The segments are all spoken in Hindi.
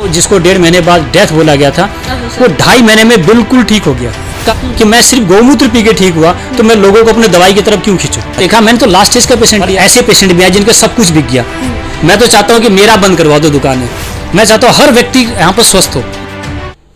जिसको 1.5 महीने बाद डेथ बोला गया था, वो 2.5 महीने में बिल्कुल ठीक हो गया। कि मैं सिर्फ गौमूत्र पी के ठीक हुआ तो मैं लोगों को अपने दवाई की तरफ क्यों खींचूं। देखा मैंने तो लास्ट स्टेज का पेशेंट भी, ऐसे पेशेंट भी हैं जिनका सब कुछ बिक गया। मैं तो चाहता हूँ कि मेरा बंद करवा दो दुकानें। मैं चाहता हूँ हर व्यक्ति यहाँ पर स्वस्थ हो।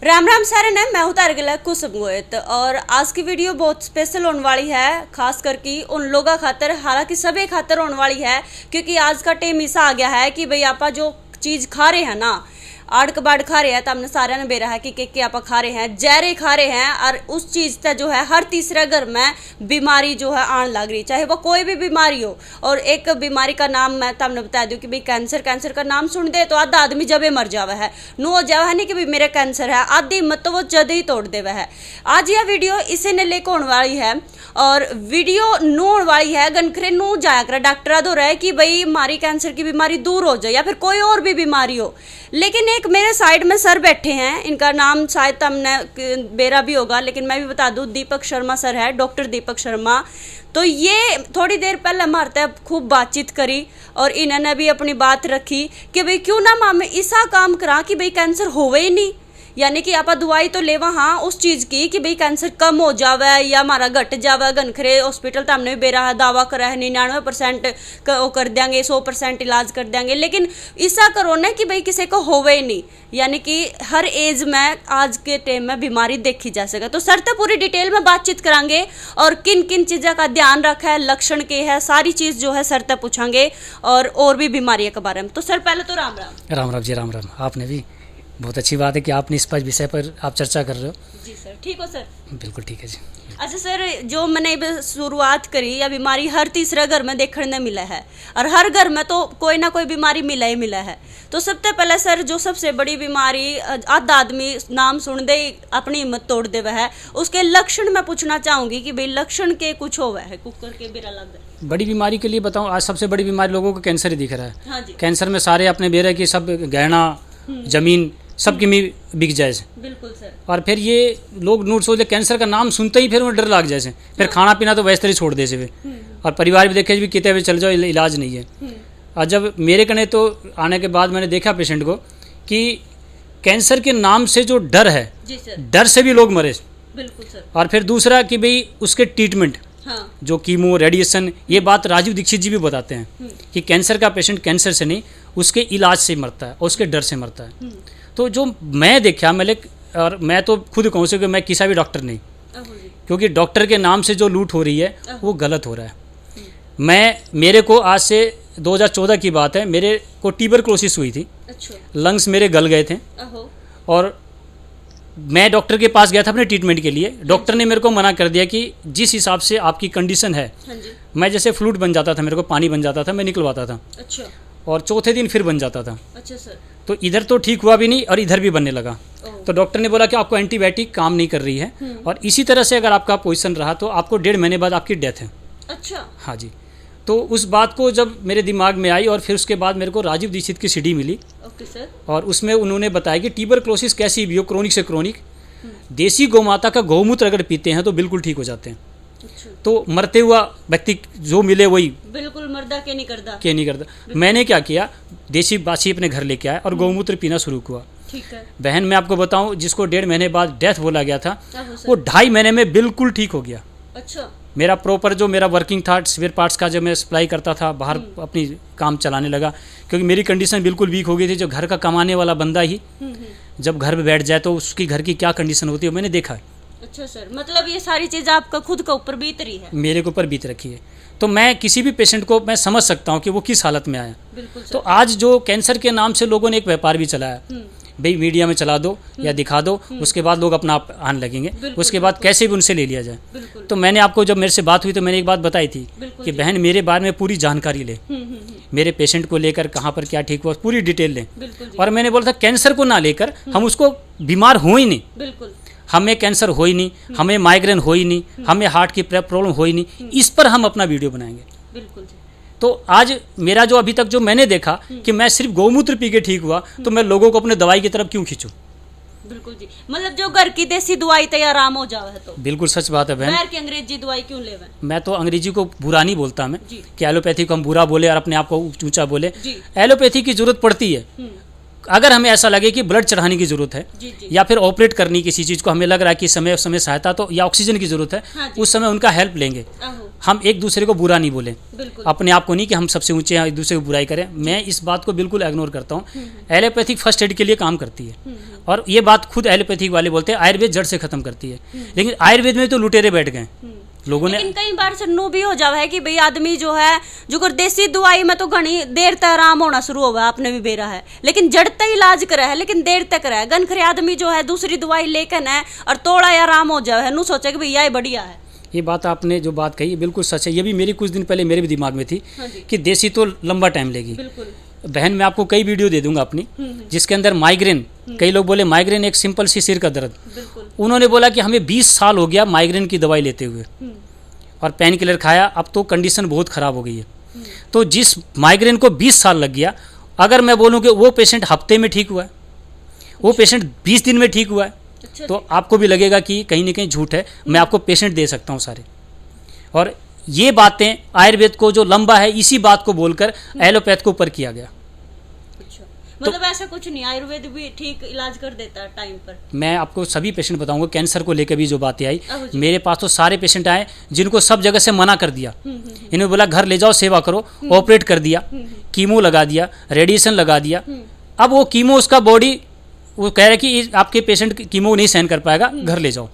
राम राम सारे ने, मैं हूं तारगिला कुसुम गोयत और आज की वीडियो बहुत स्पेशल होने वाली है, खास करके उन लोगों खातर, हालांकि सभी खातर होने वाली है, क्योंकि आज का टाइम ऐसा आ गया है कि भाई आप जो चीज़ खा रहे हैं ना, आड़ कबाड़ खा रहे हैं, तो हमने सारे ने बेरा है कि आप खा रहे हैं, जहरे खा रहे हैं, और उस चीज़ से जो है हर तीसरे घर में बीमारी जो है आने लग रही, चाहे वो कोई भी बीमारी हो। और एक बीमारी का नाम मैं तुमने बता दूं कि भाई कैंसर का नाम सुन दे तो आधा आदमी जब मर जावा है, नो जावा है नहीं कि भाई मेरे कैंसर है, आधी हिम्मत तो वो जद ही तोड़ देवा है। आज यह वीडियो इसे ने लेकर होने वाली है और वीडियो नू होने वाली है गनखरे नू जाया कर डॉक्टर दो रहे कि भाई हमारी कैंसर की बीमारी दूर हो जाए या फिर कोई और भी बीमारी हो। लेकिन एक मेरे साइड में सर बैठे हैं, इनका नाम शायद तुमने बेरा भी होगा, लेकिन मैं भी बता दूं, दीपक शर्मा सर है, डॉक्टर दीपक शर्मा। तो ये थोड़ी देर पहले हमारे तक खूब बातचीत करी और इन्होंने भी अपनी बात रखी कि भाई क्यों ना मामे ऐसा काम करा कि भाई कैंसर होवे ही नहीं, यानी कि आप दवाई तो लेवा हाँ उस चीज़ की कि भाई कैंसर कम हो जावे या हमारा घट जावे। गनखरे हॉस्पिटल तो हमने भी बेरा दावा करा है 99% वो कर देंगे, 100% इलाज कर देंगे, लेकिन ऐसा करो ना कि भाई किसी को होवे ही नहीं, यानी कि हर एज में आज के टाइम में बीमारी देखी जा सके। तो सर तो पूरी डिटेल में बातचीत करांगे और किन किन चीज़ों का ध्यान रखा है, लक्षण के है, सारी चीज़ जो है सर तक पूछांगे और भी बीमारियों के बारे में। तो सर पहले तो राम राम। राम राम जी, राम राम। आपने भी बहुत अच्छी बात है कि आपने इस विषय पर आप चर्चा कर रहे हो। जी सर, ठीक हो सर? बिल्कुल ठीक है जी। अच्छा सर, जो मैंने शुरुआत करी, या बीमारी हर तीसरे घर में देखने मिला है और हर घर में तो कोई ना कोई बीमारी मिला ही मिला है। तो सबसे पहले सर, जो सबसे बड़ी बीमारी आधा आदमी नाम सुन दे अपनी हिम्मत तोड़ दे है, उसके लक्षण मैं पूछना चाहूंगी कि भाई लक्षण के कुछ हो है कुकर के बेरा लग गए। बड़ी बीमारी के लिए बताऊं, आज सबसे बड़ी बीमारी लोगों को कैंसर ही दिख रहा है। हाँ जी। कैंसर में सारे अपने बेरे की सब गहना जमीन सबकी में बिक जाए। बिल्कुल सर। और फिर ये लोग नोट सोचते कैंसर का नाम सुनते ही फिर उन्हें डर लग जाए, फिर खाना पीना तो वैसे ही छोड़ दे से। और परिवार भी देखे भी कितने हुए चल जाओ, इलाज नहीं है। और जब मेरे कने तो आने के बाद मैंने देखा पेशेंट को कि कैंसर के नाम से जो डर है, जी सर, डर से भी लोग मरे। बिल्कुल सर। और फिर दूसरा कि भाई उसके ट्रीटमेंट, हाँ, जो कीमो रेडिएशन, ये बात राजीव दीक्षित जी भी बताते हैं कि कैंसर का पेशेंट कैंसर से नहीं उसके इलाज से मरता है और उसके डर से मरता है। तो जो मैं देखा और मैं तो खुद कहूँ से कि मैं किसी भी डॉक्टर नहीं, क्योंकि डॉक्टर के नाम से जो लूट हो रही है वो गलत हो रहा है। मेरे को आज से 2014 की बात है, मेरे को ट्यूबरक्लोसिस हुई थी। अच्छा। लंग्स मेरे गल गए थे और मैं डॉक्टर के पास गया था अपने ट्रीटमेंट के लिए। डॉक्टर ने मेरे को मना कर दिया कि जिस हिसाब से आपकी कंडीशन है, मैं जैसे फ्लूइड बन जाता था, मेरे को पानी बन जाता था, मैं निकलवाता था। अच्छा। और चौथे दिन फिर बन जाता था। अच्छा सर। तो इधर तो ठीक हुआ भी नहीं और इधर भी बनने लगा। तो डॉक्टर ने बोला कि आपको एंटीबायोटिक काम नहीं कर रही है और इसी तरह से अगर आपका पोजीशन रहा तो आपको 1.5 महीने बाद आपकी डेथ है। अच्छा। हाँ जी। तो उस बात को जब मेरे दिमाग में आई और फिर उसके बाद मेरे को राजीव दीक्षित की सीडी मिली। Okay sir. और उसमें उन्होंने बताया कि ट्यूबरक्लोसिस कैसी भी हो, क्रोनिक से क्रोनिक, देसी गौमाता का गौमूत्र अगर पीते हैं तो बिल्कुल ठीक हो जाते हैं। अच्छा। तो मरते हुआ व्यक्ति जो मिले वही बिल्कुल मर्दा के नहीं करता। मैंने क्या किया, देसी बाछी अपने घर लेके आया और गौमूत्र पीना शुरू हुआ। ठीक है बहन, मैं आपको बताऊं, जिसको 1.5 महीने बाद डेथ बोला गया था, वो 2.5 महीने में बिल्कुल ठीक हो गया। अच्छा। मेरा प्रॉपर जो मेरा वर्किंग था, स्पेयर पार्ट्स का, जब मैं सप्लाई करता था बाहर अपनी काम चलाने लगा, क्योंकि मेरी कंडीशन बिल्कुल वीक हो गई थी। जो घर का कमाने वाला बंदा ही जब घर में बैठ जाए तो उसकी घर की क्या कंडीशन होती है मैंने देखा है। अच्छा सर, मतलब ये सारी चीज़ आपका खुद का ऊपर बीत रही है? मेरे के ऊपर बीत रखी है। तो मैं किसी भी पेशेंट को मैं समझ सकता हूँ कि वो किस हालत में आया। बिल्कुल। तो आज जो कैंसर के नाम से लोगों ने एक व्यापार भी चलाया, भाई मीडिया में चला दो या दिखा दो, उसके बाद लोग अपना आप आने लगेंगे, उसके बाद कैसे भी उनसे ले लिया जाए। तो मैंने आपको, जब मेरे से बात हुई तो मैंने एक बात बताई थी कि बहन मेरे बारे में पूरी जानकारी ले, मेरे पेशेंट को लेकर कहाँ पर क्या ठीक हुआ पूरी डिटेल लें। और मैंने बोला था कैंसर को ना लेकर हम उसको बीमार हो ही नहीं, बिल्कुल हमें कैंसर हो ही नहीं, हमें माइग्रेन हो ही नहीं, हमें हार्ट की प्रॉब्लम हो ही नहीं, इस पर हम अपना वीडियो बनाएंगे। बिल्कुल। तो आज मेरा जो अभी तक जो मैंने देखा कि मैं सिर्फ गौमूत्र पी के ठीक हुआ तो मैं लोगों को अपने दवाई की तरफ क्यों खींचूं। बिल्कुल जी, मतलब जो घर की देसी दवाई तैयार आराम हो जावे तो बिल्कुल सच बात है बहन। बाहर की अंग्रेजी दवाई क्यों लेवे? मैं तो अंग्रेजी को बुरा नहीं बोलता कि एलोपैथी को हम बुरा बोले और अपने आप को ऊंचा बोले। एलोपैथी की जरूरत पड़ती है, अगर हमें ऐसा लगे कि ब्लड चढ़ाने की ज़रूरत है जी जी। या फिर ऑपरेट करनी किसी चीज़ को हमें लग रहा है कि समय समय सहायता तो या ऑक्सीजन की ज़रूरत है, हाँ जी। उस समय उनका हेल्प लेंगे। आहो, हम एक दूसरे को बुरा नहीं बोलें, बिल्कुल। अपने आप को नहीं कि हम सबसे ऊंचे हैं, एक दूसरे को बुराई करें। मैं इस बात को बिल्कुल इग्नोर करता हूँ। एलोपैथिक फर्स्ट एड के लिए काम करती है और ये बात खुद एलोपैथिक वाले बोलते हैं आयुर्वेद जड़ से ख़त्म करती है, लेकिन आयुर्वेद में तो लुटेरे बैठ गए लोगों ने। लेकिन कई बार सन्नू भी हो जावा है कि भाई आदमी जो है जो कर देसी दवाई में तो घनी देर तक आराम होना शुरू होगा, आपने भी बेरा है, लेकिन जड़ तक इलाज करा है लेकिन देर तक रहा है। गनखरे आदमी जो है दूसरी दवाई लेकर है और थोड़ा ही आराम हो जाए है, नू सोचे कि भैया ये बढ़िया है। ये बात आपने जो बात कही बिल्कुल सच है। ये भी मेरी कुछ दिन पहले मेरे भी दिमाग में थी हाँ जी। कि देसी तो लंबा टाइम लेगी। बिल्कुल। बहन मैं आपको कई वीडियो दे दूंगा अपनी जिसके अंदर माइग्रेन, कई लोग बोले माइग्रेन एक सिंपल सी सिर का दर्द, बिल्कुल। उन्होंने बोला कि हमें 20 साल हो गया माइग्रेन की दवाई लेते हुए और पेन किलर खाया, अब तो कंडीशन बहुत ख़राब हो गई है। तो जिस माइग्रेन को 20 साल लग गया, अगर मैं बोलूँ कि वो पेशेंट हफ्ते में ठीक हुआ है, वो पेशेंट 20 दिन में ठीक हुआ है, अच्छा तो आपको भी लगेगा कि कहीं ना कहीं झूठ है। मैं आपको पेशेंट दे सकता हूँ सारे। और ये बातें आयुर्वेद को जो लंबा है इसी बात को बोलकर एलोपैथ को ऊपर किया गया। अच्छा, मतलब ऐसा कुछ नहीं, आयुर्वेद भी ठीक इलाज कर देता है टाइम पर। मैं आपको सभी पेशेंट बताऊंगा, कैंसर को लेकर भी जो बातें आई, आहो जी। मेरे पास तो सारे पेशेंट आए जिनको सब जगह से मना कर दिया। इन्होंने बोला घर ले जाओ, सेवा करो, ऑपरेट कर दिया, कीमो लगा दिया, रेडिएशन लगा दिया। अब वो कीमो उसका बॉडी वो कह रहा है कि आपके पेशेंट कीमो नहीं सहन कर पाएगा, घर ले जाओ।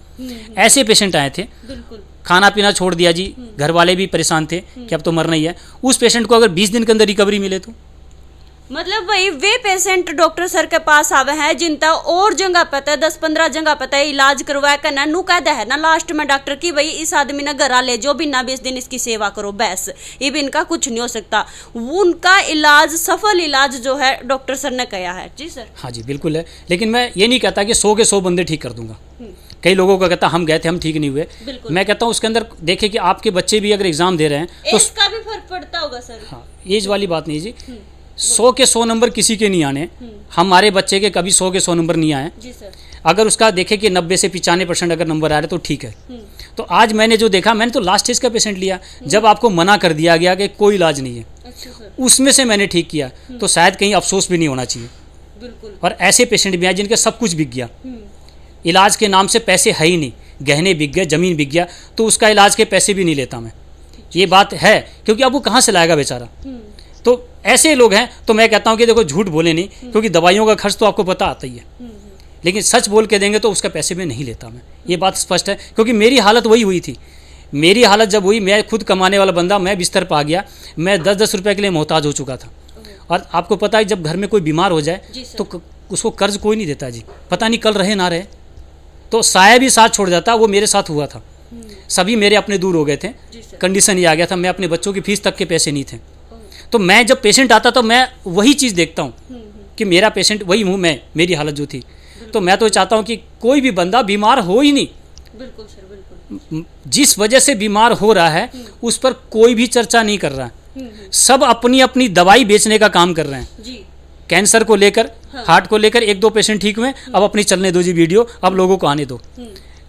ऐसे पेशेंट आए थे। बिल्कुल। खाना पीना छोड़ दिया जी, घर वाले भी परेशान थे कि अब तो मरना ही है। उस पेशेंट को अगर 20 दिन के अंदर रिकवरी मिले तो मतलब भाई वे पेशेंट डॉक्टर सर के पास आवे हैं जिनका और जगह पता है, 10-15 जगह पता है इलाज करवाया करना, नु कहता है ना लास्ट में डॉक्टर की भाई इस आदमी ने घर ले जाओ, बिना 20 दिन इसकी सेवा करो, बस ये भी इनका कुछ नहीं हो सकता। उनका इलाज सफल इलाज जो है डॉक्टर सर ने किया है। जी सर। हाँ जी बिल्कुल है, लेकिन मैं ये नहीं कहता कि 100 के 100 बंदे ठीक कर दूंगा। कई लोगों का कहता हम गए थे हम ठीक नहीं हुए। बिल्कुल। मैं कहता हूँ उसके अंदर देखिए कि आपके बच्चे भी अगर एग्जाम दे रहे हैं तो इसका भी फर्क पड़ता होगा सर। हाँ, एज वाली बात नहीं जी। 100 के 100 नंबर किसी के नहीं आने। हमारे बच्चे के कभी 100 के 100 नंबर नहीं आए। जी सर। अगर उसका देखे कि 90 से 95% अगर नंबर आ रहे तो ठीक है। तो आज मैंने जो देखा, मैंने तो लास्ट स्टेज का पेशेंट लिया जब आपको मना कर दिया गया कि कोई इलाज नहीं है, अच्छा सर। उसमें से मैंने ठीक किया। तो शायद कहीं अफसोस भी नहीं होना चाहिए। बिल्कुल। और ऐसे पेशेंट भी आए जिनके सब कुछ बिक गया, इलाज के नाम से पैसे है ही नहीं, गहने बिक गए, ज़मीन बिक गया, तो उसका इलाज के पैसे भी नहीं लेता मैं। ये बात है, क्योंकि अब वो कहाँ से लाएगा बेचारा। तो ऐसे लोग हैं। तो मैं कहता हूँ कि देखो झूठ बोले नहीं, क्योंकि दवाइयों का खर्च तो आपको पता आता ही है, लेकिन सच बोल के देंगे तो उसका पैसे में नहीं लेता मैं। ये बात स्पष्ट है, क्योंकि मेरी हालत वही हुई थी। मेरी हालत जब हुई, मैं खुद कमाने वाला बंदा, मैं बिस्तर पर आ गया, मैं 10-10 रुपये के लिए मोहताज हो चुका था। और आपको पता है जब घर में कोई बीमार हो जाए तो उसको कर्ज कोई नहीं देता जी, पता नहीं कल रहे ना रहे, तो साया भी साथ छोड़ जाता। वो मेरे साथ हुआ था। सभी मेरे अपने दूर हो गए थे, कंडीशन ये आ गया था, मैं अपने बच्चों की फीस तक के पैसे नहीं थे। तो मैं जब पेशेंट आता तो मैं वही चीज़ देखता हूँ कि मेरा पेशेंट वही हूँ मैं, मेरी हालत जो थी। तो मैं तो चाहता हूँ कि कोई भी बंदा बीमार हो ही नहीं। बिल्कुल सर, बिल्कुल। जिस वजह से बीमार हो रहा है उस पर कोई भी चर्चा नहीं कर रहा है। सब अपनी अपनी दवाई बेचने का काम कर रहे हैं। जी। कैंसर को लेकर, हार्ट को लेकर 1-2 पेशेंट ठीक हुए, अब अपनी चलने दो जी वीडियो, अब लोगों को आने दो।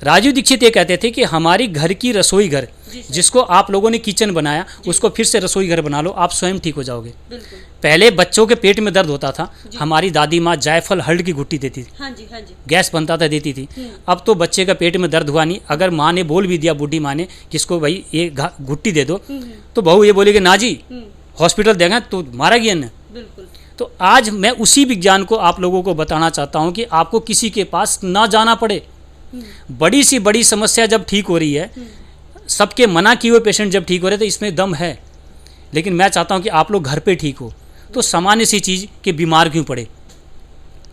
राजीव दीक्षित ये कहते थे कि हमारी घर की रसोई घर, जिसको आप लोगों ने किचन बनाया, उसको फिर से रसोई घर बना लो, आप स्वयं ठीक हो जाओगे। पहले बच्चों के पेट में दर्द होता था, हमारी दादी माँ जायफल हल्द की घुट्टी देती थी, हाँ जी, हाँ जी। गैस बनता था, देती थी। अब तो बच्चे का पेट में दर्द हुआ नहीं, अगर माँ ने बोल भी दिया, बूढ़ी माँ ने, किसको भाई ये घुट्टी दे दो, तो बहू ये बोलेगी ना जी हॉस्पिटल देगा तो मारा गया ने। बिल्कुल। तो आज मैं उसी विज्ञान को आप लोगों को बताना चाहता हूँ कि आपको किसी के पास ना जाना पड़े। बड़ी सी बड़ी समस्या जब ठीक हो रही है, सबके मना किए हुए पेशेंट जब ठीक हो रहे तो इसमें दम है। लेकिन मैं चाहता हूँ कि आप लोग घर पे ठीक हो। तो सामान्य सी चीज़ कि बीमार क्यों पड़े,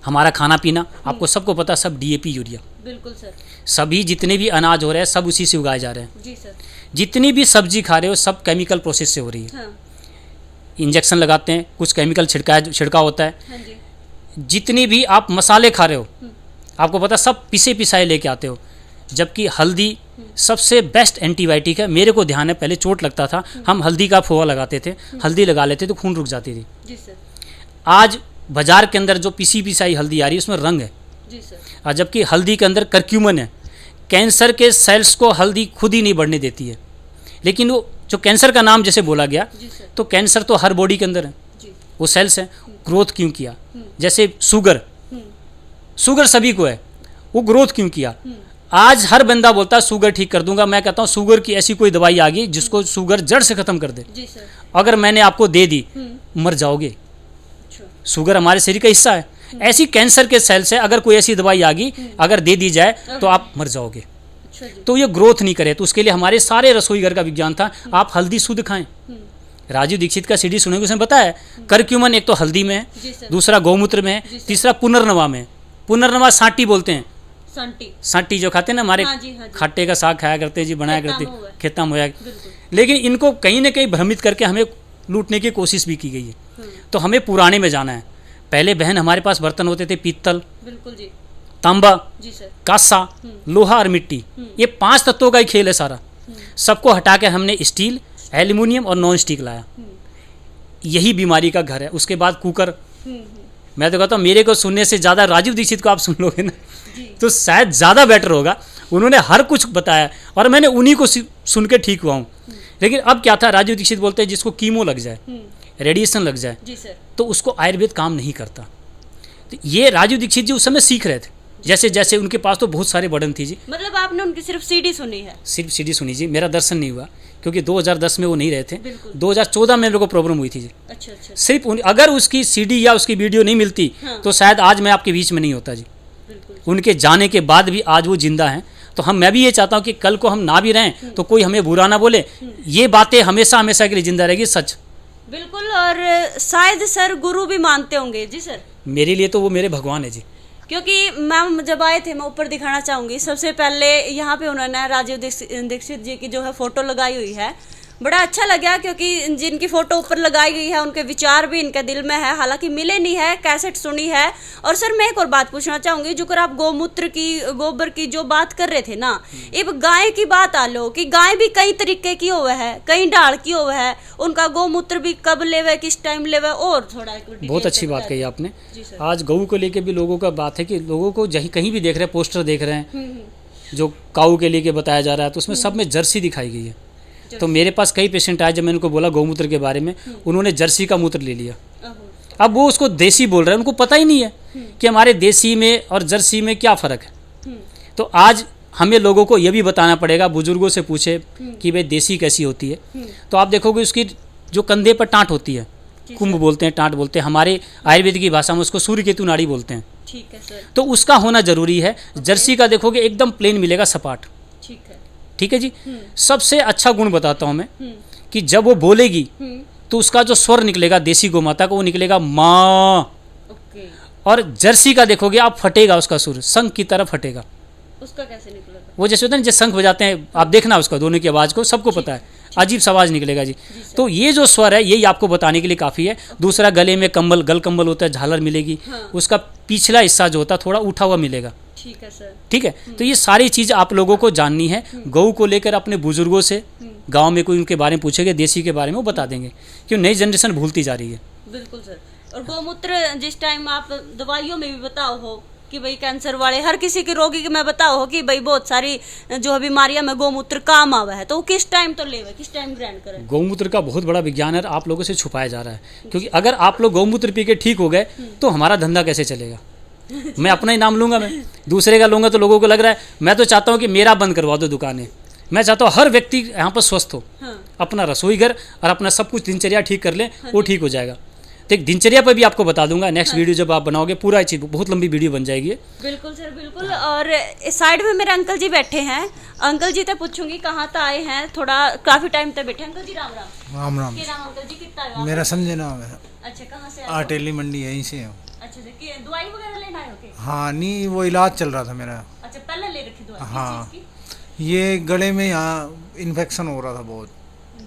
हमारा खाना पीना आपको सबको पता, सब डीएपी यूरिया, बिल्कुल सर। सभी जितने भी अनाज हो रहे हैं सब उसी से उगाए जा रहे हैं। जी सर। जितनी भी सब्जी खा रहे हो सब केमिकल प्रोसेस से हो रही है। हाँ। इंजेक्शन लगाते हैं, कुछ केमिकल छिड़काव होता है। हाँ जी। जितनी भी आप मसाले खा रहे हो आपको पता सब पिसे पिसाए लेके आते हो, जबकि हल्दी सबसे बेस्ट एंटीबायोटिक है। मेरे को ध्यान है पहले चोट लगता था, हम हल्दी का फोहा लगाते थे, हल्दी लगा लेते तो खून रुक जाती थी। जी सर। आज बाजार के अंदर जो पिसी पिसाई हल्दी आ रही है उसमें रंग है। जी सर। और जबकि हल्दी के अंदर करक्यूमन है। कैंसर के सेल्स को हल्दी खुद ही नहीं बढ़ने देती है। लेकिन वो जो कैंसर का नाम जैसे बोला गया, जी सर। तो कैंसर तो हर बॉडी के अंदर है। जी। वो सेल्स हैं, ग्रोथ क्यों किया। जैसे शुगर सभी को है, वो ग्रोथ क्यों किया। आज हर बंदा बोलता है शुगर ठीक कर दूंगा, मैं कहता हूँ शुगर की ऐसी कोई दवाई आ गई जिसको शुगर जड़ से खत्म कर दे। जी सर। अगर मैंने आपको दे दी, मर जाओगे। शुगर हमारे शरीर का हिस्सा है। ऐसी कैंसर के सेल से अगर कोई ऐसी दवाई आ गई, अगर दे दी जाए तो आप मर जाओगे। तो ये ग्रोथ नहीं करे, तो उसके लिए हमारे सारे रसोई घर का विज्ञान था, आप हल्दी शुद्ध खाएं। राजीव दीक्षित का सीडी सुनेंगे, उसने बताया करक्यूमन एक तो हल्दी में है, दूसरा गौमूत्र में है, तीसरा पुनर्नवा में है। पुनर्नवा सांटी बोलते हैं, सांटी जो खाते हैं ना हमारे, हाँ जी, हाँ जी। खट्टे का साग खाया करते हैं जी, बनाया करते खेता में होया। लेकिन इनको कहीं ना कहीं भ्रमित करके हमें लूटने की कोशिश भी की गई है। तो हमें पुराने में जाना है। पहले बहन हमारे पास बर्तन होते थे पीतल, बिल्कुल जी, तांबा, जी सर, कांसा, लोहा और मिट्टी, ये 5 तत्वों का ही खेल है सारा। सबको हटा के हमने स्टील, एल्यूमिनियम और नॉन स्टिक लाया। यही बीमारी का घर है। उसके बाद कुकर। मैं तो कहता हूँ मेरे को सुनने से ज़्यादा राजीव दीक्षित को आप सुन लोगे ना तो शायद ज़्यादा बेटर होगा। उन्होंने हर कुछ बताया और मैंने उन्हीं को सुन के ठीक हुआ हूँ। लेकिन अब क्या था, राजीव दीक्षित बोलते हैं जिसको कीमो लग जाए, रेडिएशन लग जाए, जी सर, तो उसको आयुर्वेद काम नहीं करता। तो ये राजीव दीक्षित जी उस समय सीख रहे थे। जैसे जैसे उनके पास तो बहुत सारे बर्डन थी जी। मतलब आपने उनकी सिर्फ सीडी सुनी है? सिर्फ सीडी सुनी जी, मेरा दर्शन नहीं हुआ क्योंकि 2010 में वो नहीं रहे थे। 2014 में मेरे को प्रॉब्लम हुई थी जी। अच्छा अच्छा। सिर्फ अगर उसकी सीडी या उसकी वीडियो नहीं मिलती तो शायद आज मैं आपके बीच में नहीं होता जी। उनके जाने के बाद भी आज वो जिंदा हैं। तो मैं भी ये चाहता हूँ कि कल को हम ना भी रहें तो कोई हमें बुरा ना बोले। ये बातें हमेशा हमेशा के लिए जिंदा रहेगी, सच। बिल्कुल। और शायद सर गुरु भी मानते होंगे जी सर? मेरे लिए तो वो मेरे भगवान है जी। क्योंकि मैम जब आए थे, मैं ऊपर दिखाना चाहूँगी, सबसे पहले यहाँ पे उन्होंने राजीव दीक्षित जी की जो है फ़ोटो लगाई हुई है। बड़ा अच्छा लगा क्योंकि जिनकी फ़ोटो ऊपर लगाई गई है उनके विचार भी इनके दिल में है, हालांकि मिले नहीं है, कैसेट सुनी है। और सर मैं एक और बात पूछना चाहूँगी, जो कर आप गोमूत्र की, गोबर की जो बात कर रहे थे ना, एक गाय की बात आ लो कि गाय भी कई तरीके की हुआ है, कई ढाल की हुआ है, उनका गोमूत्र भी कब लेवे, किस टाइम लेवे, और थोड़ा बहुत अच्छी बात कही आपने। आज गऊ को लेके भी लोगों का बात है कि लोगों को कहीं भी देख रहे हैं, पोस्टर देख रहे हैं जो काऊ के लेके बताया जा रहा है, तो उसमें सब में जर्सी दिखाई गई है। तो मेरे पास कई पेशेंट आए, जब मैंने उनको बोला गौमूत्र के बारे में, उन्होंने जर्सी का मूत्र ले लिया। अब वो उसको देसी बोल रहे हैं, उनको पता ही नहीं है कि हमारे देसी में और जर्सी में क्या फ़र्क है। तो आज हमें लोगों को ये भी बताना पड़ेगा, बुजुर्गों से पूछे कि भाई देसी कैसी होती है। तो आप देखोगे उसकी जो कंधे पर टाँट होती है, कुंभ बोलते हैं, टाँट बोलते हैं, हमारे आयुर्वेद की भाषा में उसको सूर्य केतु नाड़ी बोलते हैं। ठीक है सर। तो उसका होना जरूरी है। जर्सी का देखोगे एकदम प्लेन मिलेगा, सपाट। ठीक है जी। सबसे अच्छा गुण बताता हूं मैं कि जब वो बोलेगी तो उसका जो स्वर निकलेगा देसी गौ माता का, वो निकलेगा माँ। और जर्सी का देखोगे आप, फटेगा उसका सुर, शंख की तरह फटेगा। उसका कैसे निकलेगा? वो जैसे होता है ना, जैसे शंख बजाते हैं, आप देखना उसका दोनों की आवाज़ को, सबको पता है, अजीब सा आवाज़ निकलेगा जी। तो ये जो स्वर है यही आपको बताने के लिए काफ़ी है। दूसरा, गले में कम्बल, गल कम्बल होता है, झालर मिलेगी। उसका पिछला हिस्सा जो होता है थोड़ा उठा हुआ मिलेगा। ठीक है सर। ठीक है। तो ये सारी चीज़ आप लोगों को जाननी है। गऊ को लेकर अपने बुजुर्गों से, गांव में कोई उनके बारे में पूछेगा, देसी के बारे में, वो बता देंगे, क्यों नई जनरेशन भूलती जा रही है। बिल्कुल सर। और गौमूत्र जिस टाइम आप दवाइयों में भी बताओ हो कि भाई कैंसर वाले हर किसी के रोगी के मैं बताओ हो कि भाई बहुत सारी जो बीमारियां में गौमूत्र काम आवा है, तो वो किस टाइम तो लेवे, किस टाइम ग्रहण करें? गौमूत्र का बहुत बड़ा विज्ञान है, आप लोगों से छुपाया जा रहा है। क्योंकि अगर आप लोग गौमूत्र पी के ठीक हो गए तो हमारा धंधा कैसे चलेगा? मैं अपना ही नाम लूँगा, मैं दूसरे का लूँगा तो लोगों को लग रहा है। मैं तो चाहता हूँ कि मेरा बंद करवा दो दुकानें। मैं चाहता हूँ हर व्यक्ति यहाँ पर स्वस्थ हो। अपना रसोई घर और अपना सब कुछ दिनचर्या ठीक कर ले, वो ठीक हो जाएगा। तो एक दिनचर्या पर भी आपको बता दूंगा, नेक्स्ट वीडियो जब आप बनाओगे, पूरा चीज बहुत लंबी वीडियो बन जाएगी। बिल्कुल सर, बिल्कुल। और साइड में मेरे अंकल जी बैठे हैं, अंकल जी तक पूछूंगी कहाँ तक आए हैं, थोड़ा काफी टाइम तक बैठे। अंकल जी राम राम। राम राम। क्या नाम अंकल जी? कितना? मेरा संजय नाम है। अच्छा, कहाँ से आए? आटेली मंडी यहीं से हूँ। अच्छा, दवाई वगैरह लेना है? ओके। हाँ, नहीं वो इलाज चल रहा था मेरा। अच्छा, पहले ले रखी दवाई? हाँ, ये गले में यहाँ इन्फेक्शन हो रहा था बहुत,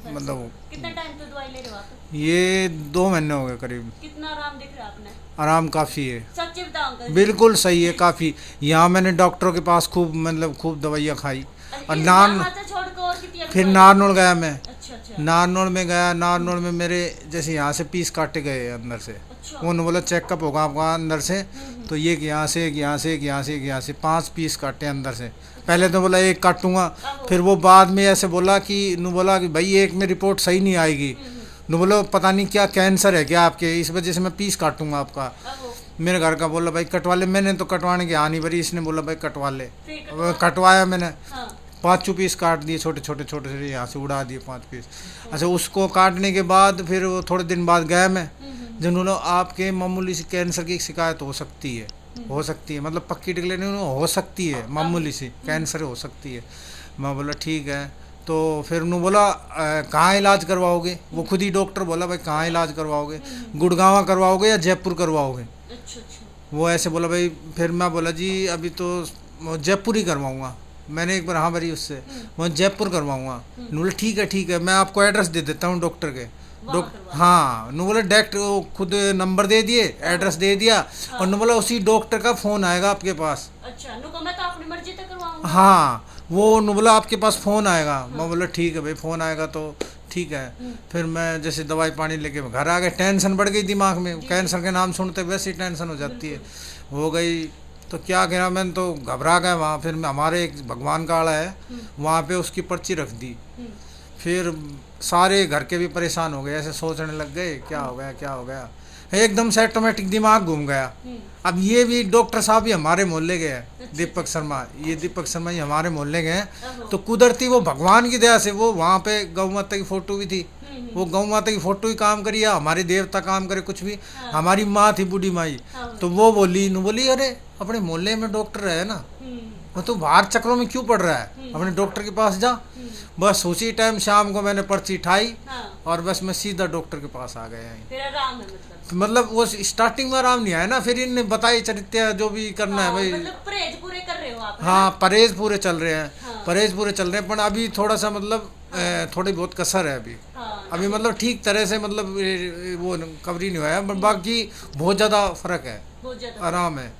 मतलब। कितना टाइम तो दवाई ले रहे हो आप? ये 2 महीने हो गए करीब। कितना आराम दिख रहा है आपने? आराम काफ़ी है। सच बताओ अंकल? बिल्कुल सही है, काफ़ी। यहाँ मैंने डॉक्टरों के पास खूब, मतलब खूब दवाइयाँ खाई। और फिर नारनौल गया मैं। अच्छा। नारनौल में गया, नारनौल में मेरे जैसे यहाँ से पीस काटे गए अंदर से। उन्होंने बोला चेकअप होगा आपका अंदर से, तो ये यहाँ से, यहाँ से, यहाँ से, यहाँ से 5 पीस काटे अंदर से। पहले तो बोला 1 काटूंगा, फिर वो बाद में ऐसे बोला कि भाई एक में रिपोर्ट सही नहीं आएगी। न बोलो पता नहीं क्या कैंसर है क्या आपके, इस वजह से मैं पीस काटूंगा आपका। मेरे घर का बोला भाई कटवा ले, मैंने तो कटवाने की हानि भरी, इसने बोला भाई कटवा ले, कटवाया मैंने। 5 पीस काट दिए छोटे छोटे छोटे छोटे, यहाँ से उड़ा दिए 5 पीस। अच्छा उसको काटने के बाद फिर वो थोड़े दिन बाद गया मैं, जिन्होंने आपके मामूली सी कैंसर की शिकायत हो सकती है, हो सकती है, मतलब पक्की टिकले नहीं हो सकती है, मामूली सी कैंसर हो सकती है। मैं बोला ठीक है। तो फिर उन्होंने बोला कहाँ इलाज करवाओगे, वो खुद ही डॉक्टर बोला भाई कहाँ इलाज करवाओगे, गुड़गांव करवाओगे या जयपुर करवाओगे। वो ऐसे बोला भाई, फिर मैं बोला जी अभी तो जयपुर ही करवाऊँगा। मैंने एक बार हाँ भरी उससे, मैं जयपुर करवाऊँगा। बोला ठीक है मैं आपको एड्रेस दे देता हूँ डॉक्टर के। हाँ नु बोला डायरेक्ट वो खुद नंबर दे दिए, एड्रेस दे दिया, और नु बोला उसी डॉक्टर का फ़ोन आएगा आपके पास। अच्छा नु को मैं तो अपनी मर्जी से करवाऊंगा। हाँ वो नु बोला आपके पास फ़ोन आएगा। मैं बोला ठीक है भाई, फ़ोन आएगा तो ठीक है। फिर मैं जैसे दवाई पानी लेके घर आ गए, टेंशन बढ़ गई दिमाग में, कैंसर के नाम सुनते वैसे ही टेंशन हो जाती है, हो गई। तो क्या कहना, मैंने तो घबरा गया वहाँ। फिर हमारे एक भगवान का आड़ा है, वहाँ पे उसकी पर्ची रख दी। फिर सारे घर के भी परेशान हो गए, ऐसे सोचने लग गए क्या हो गया क्या हो गया, एकदम से ऑटोमेटिक दिमाग घूम गया। अब ये भी डॉक्टर साहब ही हमारे मोहल्ले के हैं, दीपक शर्मा, ये दीपक शर्मा ही हमारे मोहल्ले के हैं। तो कुदरती वो भगवान की दया से वो वहाँ पे गौ माता की फ़ोटो भी थी, वो गौ माता की फ़ोटो ही काम करी या हमारे देवता काम करे कुछ भी। हमारी माँ थी बूढ़ी माई, तो वो बोली अरे अपने मोहल्ले में डॉक्टर है ना, वो तो बाहर चक्रों में क्यों पड़ रहा है, अपने डॉक्टर के पास जा। बस उसी टाइम शाम को मैंने पर्ची उठाई और बस मैं सीधा डॉक्टर के पास आ गया। फिर आराम है मतलब वो स्टार्टिंग में आराम नहीं आया ना, फिर इनने बताई चरित्र जो भी करना है भाई। मतलब परहेज पूरे कर रहे हो आप। हाँ परहेज पूरे चल रहे हैं, परहेज पूरे चल रहे हैं, पर अभी थोड़ा सा मतलब थोड़ी बहुत कसर है अभी। अभी मतलब ठीक तरह से मतलब वो कवरी नहीं हुआ, पर बाकी बहुत ज़्यादा फर्क है, आराम है।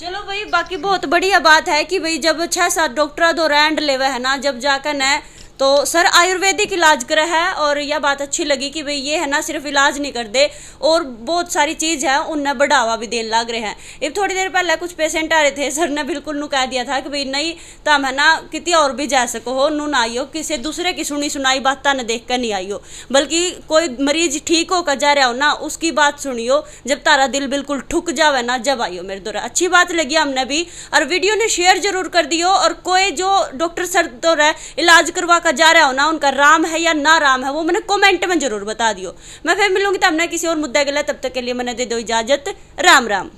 चलो भाई, बाकी बहुत बढ़िया बात है कि भाई जब 6-7 डॉक्टर दो रैंड लेवे है ना, जब जाकर न तो सर आयुर्वेदिक इलाज करे है। और यह बात अच्छी लगी कि भाई ये है ना सिर्फ इलाज नहीं कर दे, और बहुत सारी चीज़ है उनने बढ़ावा भी देने लग रहे हैं। अब थोड़ी देर पहले कुछ पेशेंट आ रहे थे, सर ने बिल्कुल नू कह दिया था कि भाई नहीं तुम है ना कितनी और भी जा सको हो, नू ना आइयो किसी दूसरे की सुनी सुनाई बात न देख कर नहीं आइयो, बल्कि कोई मरीज ठीक होकर जा रहा हो ना उसकी बात सुनियो, जब तारा दिल बिल्कुल ठुक जावे ना जब आइयो मेरे द्वारा। अच्छी बात लगी हमने भी, और वीडियो ने शेयर जरूर कर दियो। और कोई जो डॉक्टर सर द्वारा इलाज करवा जा रहा हो ना, उनका राम है या ना राम है वो मैंने कमेंट में जरूर बता दियो। मैं फिर मिलूंगी तब ना किसी और मुद्दे के लिए, तब तक के लिए मैंने दे दो इजाजत। राम राम।